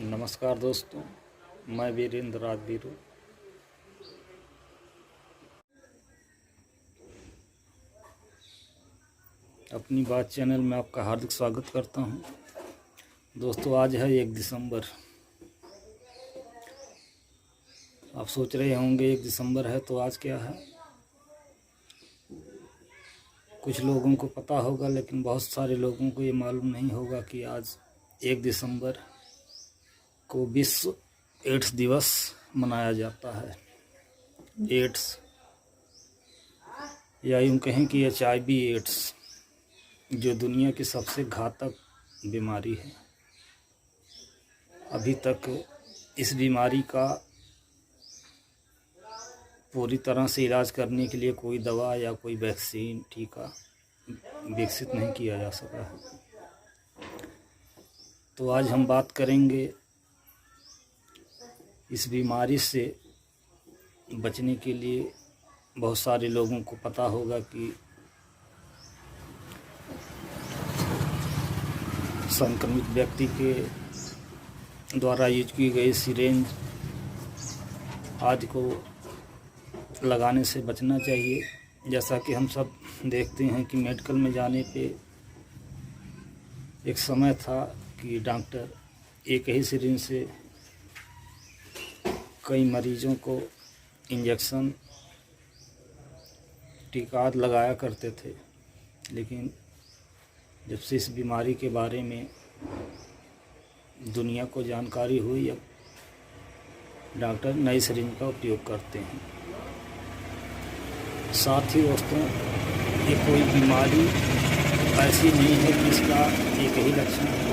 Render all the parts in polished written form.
नमस्कार दोस्तों, मैं वीरेंद्र राजवीरू। अपनी बात चैनल में आपका हार्दिक स्वागत करता हूं। दोस्तों, आज है 1 दिसंबर। आप सोच रहे होंगे 1 दिसंबर है तो आज क्या है। कुछ लोगों को पता होगा, लेकिन बहुत सारे लोगों को ये मालूम नहीं होगा कि आज 1 दिसंबर को विश्व एड्स दिवस मनाया जाता है। एड्स या यूँ कहें कि HIV एड्स, जो दुनिया की सबसे घातक बीमारी है। अभी तक इस बीमारी का पूरी तरह से इलाज करने के लिए कोई दवा या कोई वैक्सीन, टीका विकसित नहीं किया जा सका है। तो आज हम बात करेंगे इस बीमारी से बचने के लिए। बहुत सारे लोगों को पता होगा कि संक्रमित व्यक्ति के द्वारा यूज की गई सिरेंज आदि को लगाने से बचना चाहिए। जैसा कि हम सब देखते हैं कि मेडिकल में जाने पे एक समय था कि डॉक्टर एक ही सिरिंज से कई मरीजों को इंजेक्शन, टीका लगाया करते थे। लेकिन जब से इस बीमारी के बारे में दुनिया को जानकारी हुई, अब डॉक्टर नई सिरिंज का उपयोग करते हैं। साथ ही दोस्तों, ये कोई बीमारी ऐसी नहीं है कि इसका एक ही लक्षण है।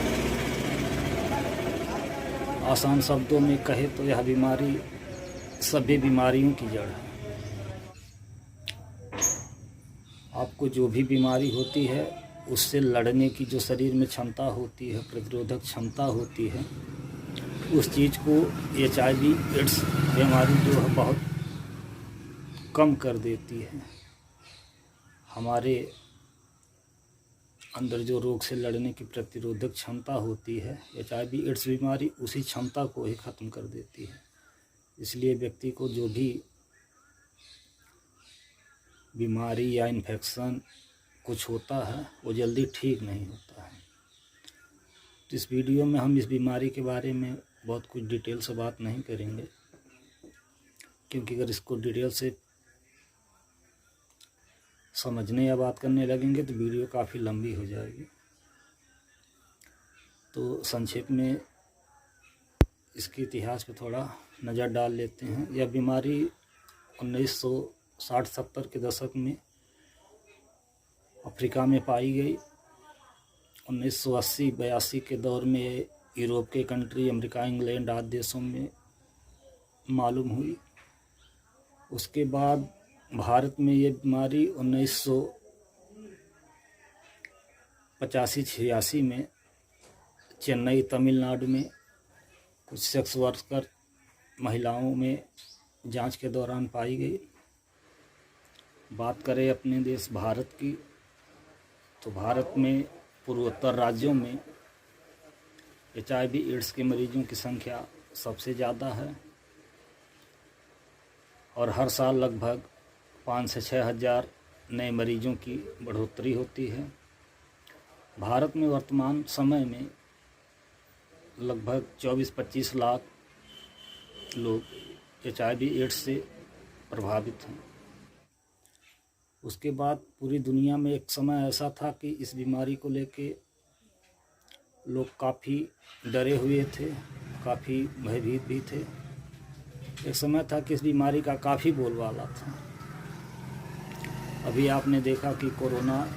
आसान शब्दों में कहे तो यह बीमारी सभी बीमारियों की जड़ है। आपको जो भी बीमारी होती है, उससे लड़ने की जो शरीर में क्षमता होती है, प्रतिरोधक क्षमता होती है, उस चीज़ को HIV एड्स बीमारी जो है बहुत कम कर देती है। हमारे अंदर जो रोग से लड़ने की प्रतिरोधक क्षमता होती है, HIV एड्स बीमारी उसी क्षमता को ही ख़त्म कर देती है। इसलिए व्यक्ति को जो भी बीमारी या इन्फेक्शन कुछ होता है, वो जल्दी ठीक नहीं होता है। तो इस वीडियो में हम इस बीमारी के बारे में बहुत कुछ डिटेल से बात नहीं करेंगे, क्योंकि अगर इसको डिटेल से समझने या बात करने लगेंगे तो वीडियो काफ़ी लंबी हो जाएगी। तो संक्षेप में इसके इतिहास पे थोड़ा नज़र डाल लेते हैं। यह बीमारी 1960-70 के दशक में अफ्रीका में पाई गई। 1980-82 के दौर में यूरोप के कंट्री, अमेरिका, इंग्लैंड आदि देशों में मालूम हुई। उसके बाद भारत में ये बीमारी 1985-86 में चेन्नई, तमिलनाडु में कुछ सेक्स वर्कर महिलाओं में जांच के दौरान पाई गई। बात करें अपने देश भारत की, तो भारत में पूर्वोत्तर राज्यों में HIV एड्स के मरीजों की संख्या सबसे ज़्यादा है और हर साल लगभग 5 से 6 हज़ार नए मरीजों की बढ़ोतरी होती है। भारत में वर्तमान समय में लगभग 24-25 लाख लोग HIV एड्स से प्रभावित हैं। उसके बाद पूरी दुनिया में एक समय ऐसा था कि इस बीमारी को लेके लोग काफ़ी डरे हुए थे, काफ़ी भयभीत भी थे। एक समय था कि इस बीमारी का काफ़ी बोलबाला था। अभी आपने देखा कि कोरोना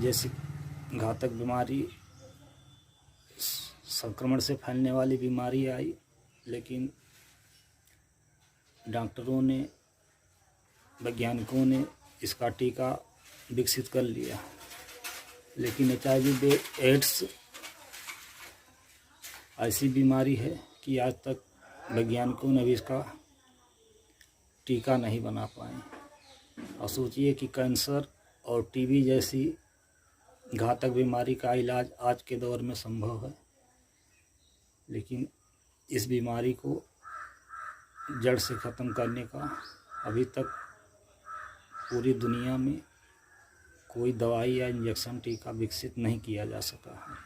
जैसी घातक बीमारी, संक्रमण से फैलने वाली बीमारी आई, लेकिन डॉक्टरों ने, वैज्ञानिकों ने इसका टीका विकसित कर लिया। लेकिन HIV एड्स ऐसी बीमारी है कि आज तक वैज्ञानिकों ने भी इसका टीका नहीं बना पाए। और सोचिए कि कैंसर और TB जैसी घातक बीमारी का इलाज आज के दौर में संभव है, लेकिन इस बीमारी को जड़ से ख़त्म करने का अभी तक पूरी दुनिया में कोई दवाई या इंजेक्शन टीका विकसित नहीं किया जा सका है।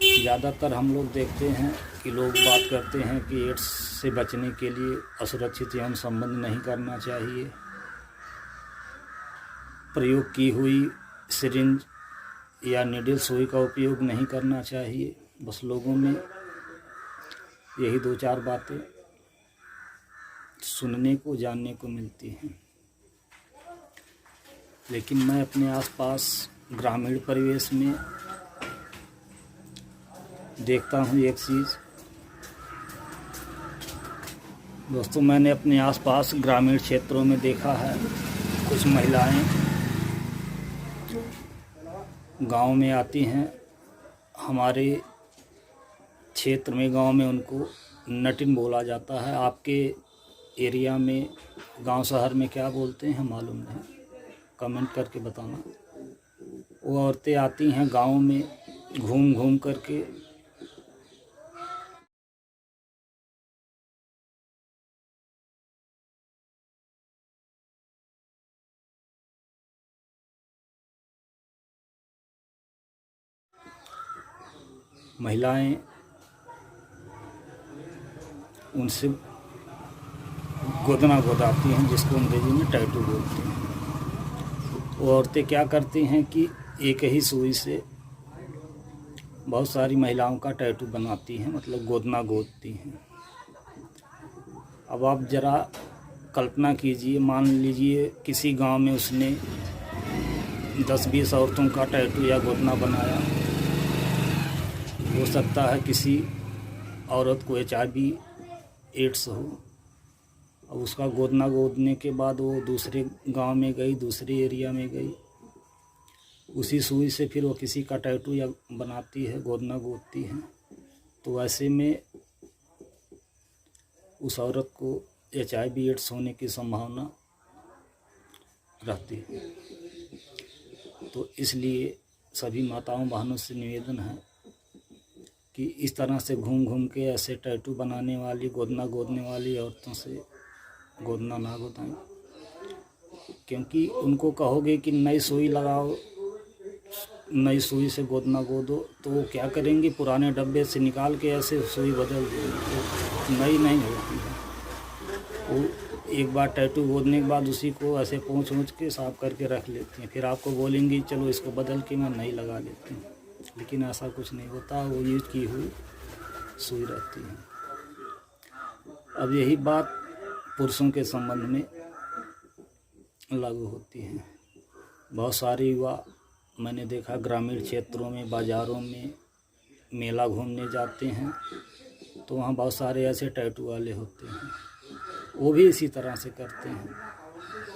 ज़्यादातर हम लोग देखते हैं कि लोग बात करते हैं कि एड्स से बचने के लिए असुरक्षित यौन संबंध नहीं करना चाहिए, प्रयोग की हुई सिरिंज या नीडल सुई का उपयोग नहीं करना चाहिए। बस लोगों में यही 2-4 बातें सुनने को जानने को मिलती हैं। लेकिन मैं अपने आसपास ग्रामीण परिवेश में देखता हूँ एक चीज़। दोस्तों, मैंने अपने आसपास ग्रामीण क्षेत्रों में देखा है, कुछ महिलाएं गांव में आती हैं। हमारे क्षेत्र में गांव में उनको नटिन बोला जाता है। आपके एरिया में गांव शहर में क्या बोलते हैं मालूम नहीं, कमेंट करके बताना। वो औरतें आती हैं गांव में घूम घूम करके महिलाएं उनसे गोदना गोदाती हैं, जिसको अंग्रेजी में टैटू बोलते हैं। वो औरतें क्या करती हैं कि एक ही सुई से बहुत सारी महिलाओं का टैटू बनाती हैं, मतलब गोदना गोदती हैं। अब आप ज़रा कल्पना कीजिए, मान लीजिए किसी गांव में उसने 10-20 औरतों का टैटू या गोदना बनाया। हो सकता है किसी औरत को HIV एड्स हो। अब उसका गोदना गोदने के बाद वो दूसरे गांव में गई, दूसरे एरिया में गई, उसी सुई से फिर वो किसी का टैटू या बनाती है, गोदना गोदती है। तो ऐसे में उस औरत को HIV एड्स होने की संभावना रहती है। तो इसलिए सभी माताओं बहनों से निवेदन है कि इस तरह से घूम घूम के ऐसे टैटू बनाने वाली, गोदना गोदने वाली औरतों से गोदना ना गोदाएं। क्योंकि उनको कहोगे कि नई सुई लगाओ, नई सुई से गोदना गोदो, तो वो क्या करेंगी, पुराने डब्बे से निकाल के ऐसे सुई बदल देंगे, नई नहीं होती है। वो एक बार टैटू गोदने के बाद उसी को ऐसे पोंछ के साफ करके रख लेती हैं। फिर आपको बोलेंगी चलो इसको बदल के मैं नई लगा लेती हूँ, लेकिन ऐसा कुछ नहीं होता। वो यूज की हुई सुई रहती है। अब यही बात पुरुषों के संबंध में लागू होती है। बहुत सारे युवा मैंने देखा ग्रामीण क्षेत्रों में, बाज़ारों में मेला घूमने जाते हैं, तो वहाँ बहुत सारे ऐसे टैटू वाले होते हैं। वो भी इसी तरह से करते हैं,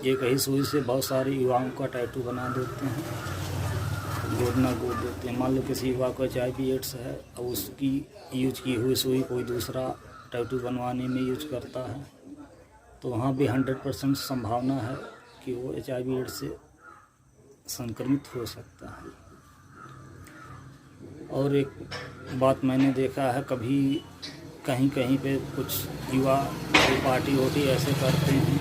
एक ही सुई से बहुत सारे युवाओं का टैटू बना देते हैं, गोदना गोद देते हैं। मान लो किसी युवा को HIV एड्स है और उसकी यूज की हुई सुई कोई दूसरा टैटू बनवाने में यूज करता है, तो वहाँ भी 100% संभावना है कि वो HIV एड्स से संक्रमित हो सकता है। और एक बात मैंने देखा है, कभी कहीं कहीं पे कुछ युवा पार्टी वोटी ऐसे करते हैं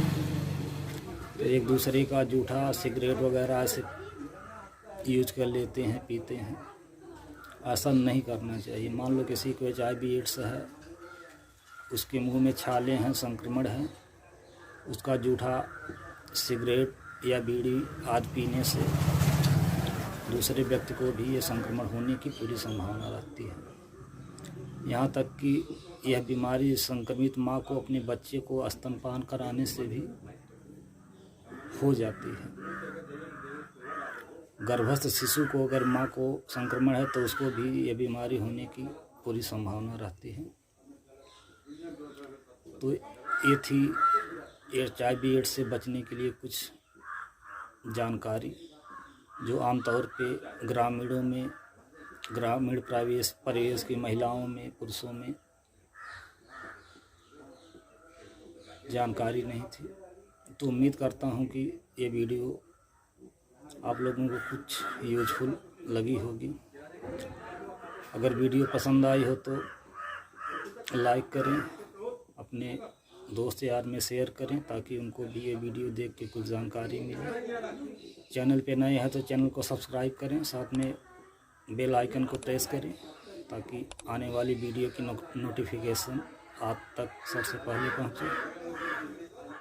तो एक दूसरे का जूठा सिगरेट वगैरह ऐसे यूज कर लेते हैं, पीते हैं। ऐसा नहीं करना चाहिए। मान लो किसी को HIV एड्स है, उसके मुंह में छाले हैं, संक्रमण है, उसका जूठा सिगरेट या बीड़ी आदि पीने से दूसरे व्यक्ति को भी ये संक्रमण होने की पूरी संभावना रहती है। यहाँ तक कि यह बीमारी संक्रमित माँ को अपने बच्चे को स्तनपान कराने से भी हो जाती है। गर्भस्थ शिशु को अगर माँ को संक्रमण है तो उसको भी ये बीमारी होने की पूरी संभावना रहती है। तो ये थी HIV एड्स से बचने के लिए कुछ जानकारी, जो आमतौर पे ग्रामीणों में, ग्रामीण परिवेश की महिलाओं में, पुरुषों में जानकारी नहीं थी। तो उम्मीद करता हूँ कि ये वीडियो आप लोगों को कुछ यूजफुल लगी होगी। अगर वीडियो पसंद आई हो तो लाइक करें, अपने दोस्त यार में शेयर करें ताकि उनको भी ये वीडियो देख के कुछ जानकारी मिले। चैनल पे नए हैं तो चैनल को सब्सक्राइब करें, साथ में बेल आइकन को प्रेस करें ताकि आने वाली वीडियो की नोटिफिकेशन आप तक सबसे पहले पहुंचे।